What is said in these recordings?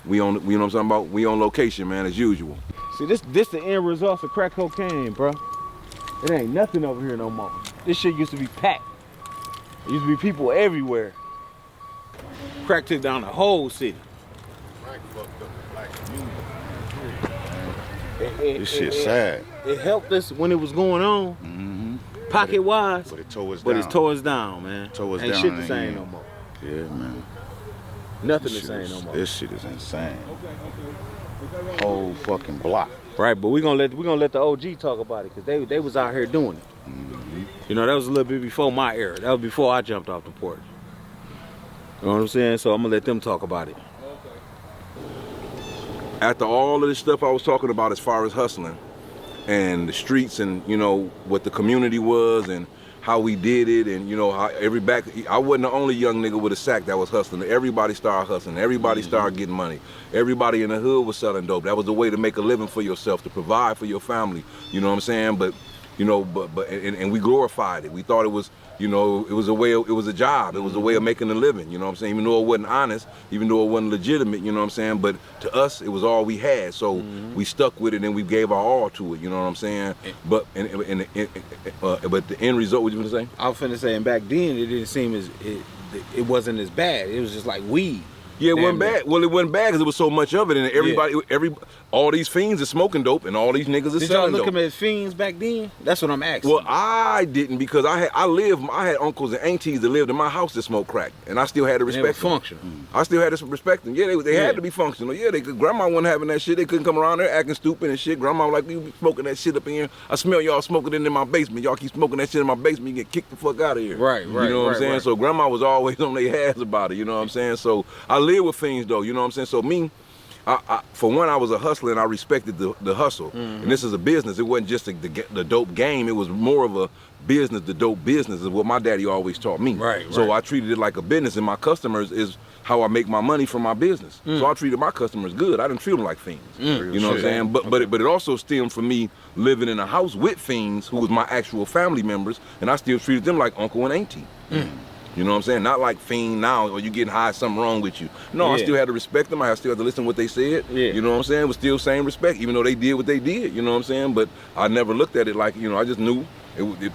we on, you know what I'm talking about? We on location, man, as usual. See, this the end results of crack cocaine, bro. It ain't nothing over here no more. This shit used to be packed. There used to be people everywhere. Crack took down the whole city. Crack fucked up the black community. This shit sad. It helped us when it was going on, pocket wise. But it tore us down. But it's tore us down, man. Tore us ain't down, shit the ain't same it? no more. Yeah, man. Nothing the This same shit no is- more. This shit is insane. Whole fucking block. Right, but we're gonna let the OG talk about it, because they was out here doing it. You know, that was a little bit before my era. That was before I jumped off the porch. You know what I'm saying? So I'm gonna let them talk about it. After all of this stuff I was talking about as far as hustling and the streets and, you know, what the community was and how we did it, and, you know, how I wasn't the only young nigga with a sack that was hustling. Everybody started hustling. Everybody started getting money. Everybody in the hood was selling dope. That was the way to make a living for yourself, to provide for your family. You know what I'm saying? But, you know, and we glorified it. We thought it was, you know, it was a job. It was a way of making a living, you know what I'm saying? Even though it wasn't honest, even though it wasn't legitimate, you know what I'm saying? But to us, it was all we had. So we stuck with it and we gave our all to it, you know what I'm saying? But the end result, what you gonna say? I was finna say, and back then it didn't seem as it wasn't as bad. It was just like weed. Yeah, it wasn't bad. Well, it wasn't bad because there was so much of it, and everybody, all these fiends are smoking dope, and all these niggas are Did y'all selling look dope. them as fiends back then? That's what I'm asking. Well, I didn't, because I had uncles and aunties that lived in my house that smoked crack, and I still had to respect them. Functional. I still had to respect them. Yeah, they had to be functional. Yeah, grandma wasn't having that shit. They couldn't come around there acting stupid and shit. Grandma was like, you be smoking that shit up in here. I smell y'all smoking it in my basement. Y'all keep smoking that shit in my basement, you get kicked the fuck out of here. Right. You know what I'm saying? Right. So grandma was always on their ass about it, you know what I'm saying? So I lived with fiends though, you know what I'm saying? So me, for one, I was a hustler and I respected the hustle. And this is a business. It wasn't just the dope game. It was more of a business. The dope business is what my daddy always taught me. Right. So I treated it like a business, and my customers is how I make my money from my business. So I treated my customers good. I didn't treat them like fiends. You know what I'm saying? But it also stemmed from me living in a house with fiends who was my actual family members, and I still treated them like uncle and auntie. You know what I'm saying? Not like fiend now, or you getting high, something wrong with you. No, I still had to respect them. I still had to listen to what they said. You know what I'm saying? It was still same respect, even though they did what they did. You know what I'm saying? But I never looked at it like, you know, I just knew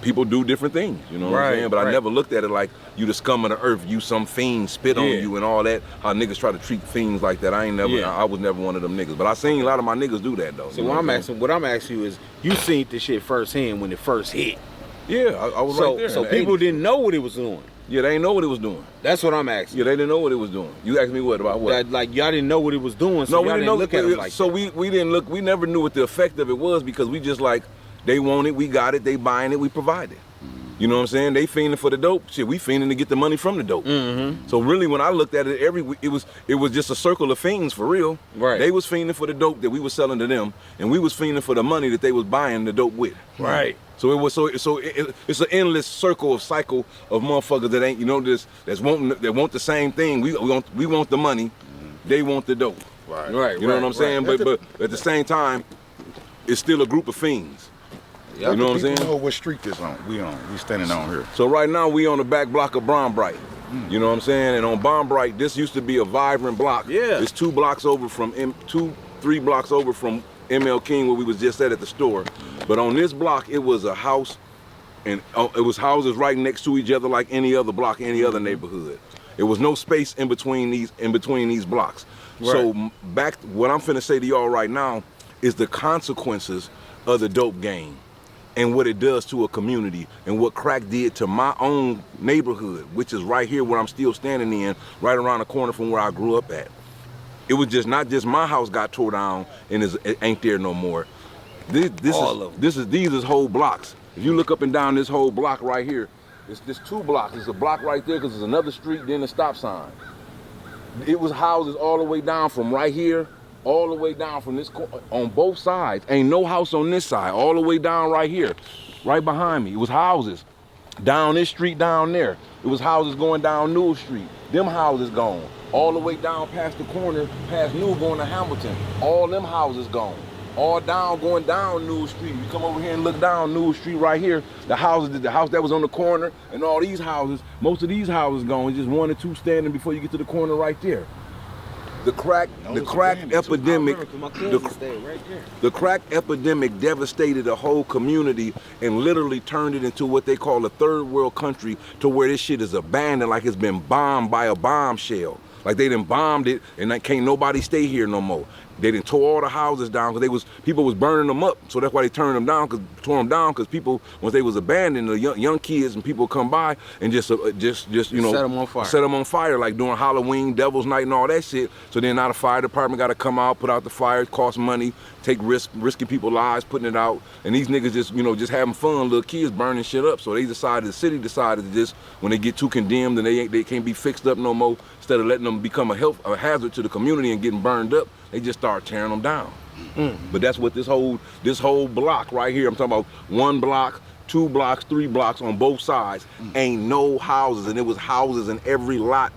people do different things. You know what I'm saying? But I never looked at it like you the scum of the earth, you some fiend, spit on you and all that. How niggas try to treat fiends like that. I was never one of them niggas. But I seen a lot of my niggas do that though. So what I'm asking you is, you seen this shit firsthand when it first hit. Yeah, I was right there. So people didn't know what it was doing. Yeah, they didn't know what it was doing. That's what I'm asking. Yeah, they didn't know what it was doing. You asked me what about what? That, like, y'all didn't know what it was doing, so y'all didn't look at it like that. So we didn't look. We never knew what the effect of it was, because we just like, they want it, we got it, they buying it, we provide it. You know what I'm saying? They fiending for the dope. Shit, we fiending to get the money from the dope. So really, when I looked at it, it was just a circle of fiends for real. Right. They was fiending for the dope that we was selling to them, and we was fiending for the money that they was buying the dope with. Right. So it's an endless cycle of motherfuckers that ain't, you know, that want the same thing. We want the money, they want the dope. Right. You know what I'm saying? But at the same time, it's still a group of fiends. You know what I'm saying? Know what street this on? We standing on here. So right now we on the back block of Brombright. You know what I'm saying? And on Brombright, this used to be a vibrant block. Yeah. It's 3 blocks over from ML King, where we was just at the store. But on this block, it was a house, and it was houses right next to each other like any other block, any other neighborhood. There was no space in between these blocks. Right. So what I'm finna say to y'all right now is the consequences of the dope game and what it does to a community, and what crack did to my own neighborhood, which is right here where I'm still standing in, right around the corner from where I grew up at. It was just not just my house got tore down and it ain't there no more. These is whole blocks. If you look up and down this whole block right here, it's 2 blocks. It's a block right there because there's another street, then a stop sign. It was houses all the way down from right here, all the way down from this corner, on both sides. Ain't no house on this side, all the way down right here, right behind me. It was houses down this street down there. It was houses going down Newell Street. Them houses gone. All the way down past the corner, past Newell going to Hamilton. All them houses gone. All down, going down Newell Street. You come over here and look down Newell Street right here. The house that was on the corner, and all these houses, most of these houses gone. Just 1 or 2 standing before you get to the corner right there. The crack epidemic, My cousin stayed right there. the crack epidemic devastated a whole community and literally turned it into what they call a third world country, to where this shit is abandoned, like it's been bombed by a bombshell. Like they done bombed it, and like can't nobody stay here no more. They done tore all the houses down because people was burning them up, so that's why they tore them down because people, once they was abandoned, the young kids and people come by and just you know, set them on fire like during Halloween, Devil's Night, and all that shit. So then now the fire department got to come out, put out the fire, it costs money, take risking people's lives putting it out, and these niggas just having fun, little kids burning shit up. So the city decided to just, when they get too condemned and they can't be fixed up no more, instead of letting them become a hazard to the community and getting burned up, they just start tearing them down. But that's what this whole block right here, I'm talking about 1 block, 2 blocks, 3 blocks on both sides, ain't no houses, and it was houses in every lot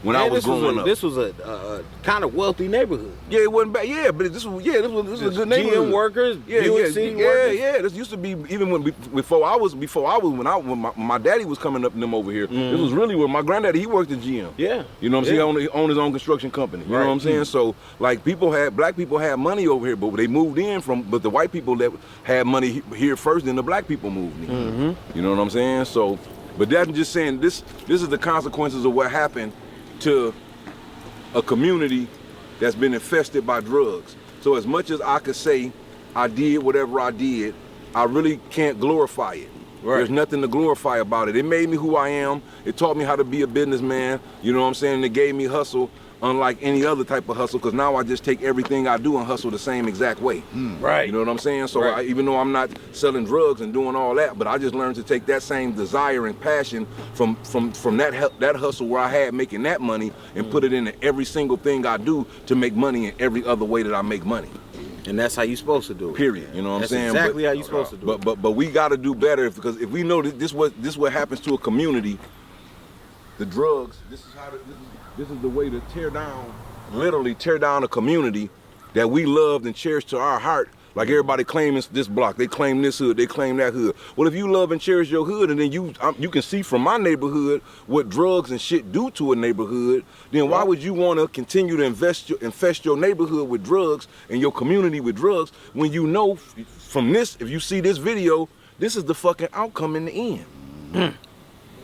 when I was growing up. This was a kind of wealthy neighborhood. Yeah, it wasn't bad. Yeah, but this was a good neighborhood. GM workers, Yeah. workers. This used to be even before when my daddy was coming up and them over here. This was really where my granddaddy, he worked at GM. Yeah. You know what I'm saying? He owned his own construction company. You know what I'm saying? So like black people had money over here, but they moved in but the white people that had money here first, then the black people moved in. You know what I'm saying? So, but that's just saying this is the consequences of what happened to a community that's been infested by drugs. So as much as I could say I did whatever I did, I really can't glorify it. Right. There's nothing to glorify about it. It made me who I am. It taught me how to be a businessman. You know what I'm saying? And it gave me hustle, unlike any other type of hustle, because now I just take everything I do and hustle the same exact way. Right. You know what I'm saying? So even though I'm not selling drugs and doing all that, but I just learned to take that same desire and passion from that hustle where I had making that money and put it into every single thing I do to make money in every other way that I make money. And that's how you're supposed to do it. Period. You know what I'm saying? That's exactly how you're supposed to do it. But we got to do better, because if we know that this what happens to a community, the drugs. This is the way to literally tear down a community that we loved and cherished to our heart. Like everybody claiming this block, they claim this hood, they claim that hood. Well, if you love and cherish your hood, and then you can see from my neighborhood what drugs and shit do to a neighborhood, then why would you want to continue to infest your neighborhood with drugs and your community with drugs when you know from this, if you see this video, this is the fucking outcome in the end.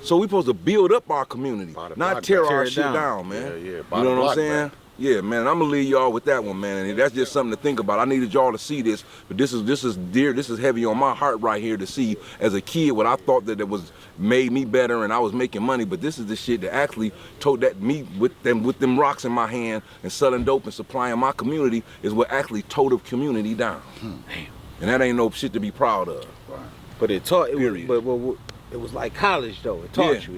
So we supposed to build up our community, not tear our shit down, man. Yeah. You know what I'm saying? Yeah, man, I'm gonna leave y'all with that one, man. And that's just something to think about. I needed y'all to see this, but this is heavy on my heart right here to see as a kid what I thought that it was made me better and I was making money, but this is the shit that actually told that me with them rocks in my hand and selling dope and supplying my community is what actually tore the community down. And that ain't no shit to be proud of. But it taught. Period. But it was like college though. It taught you.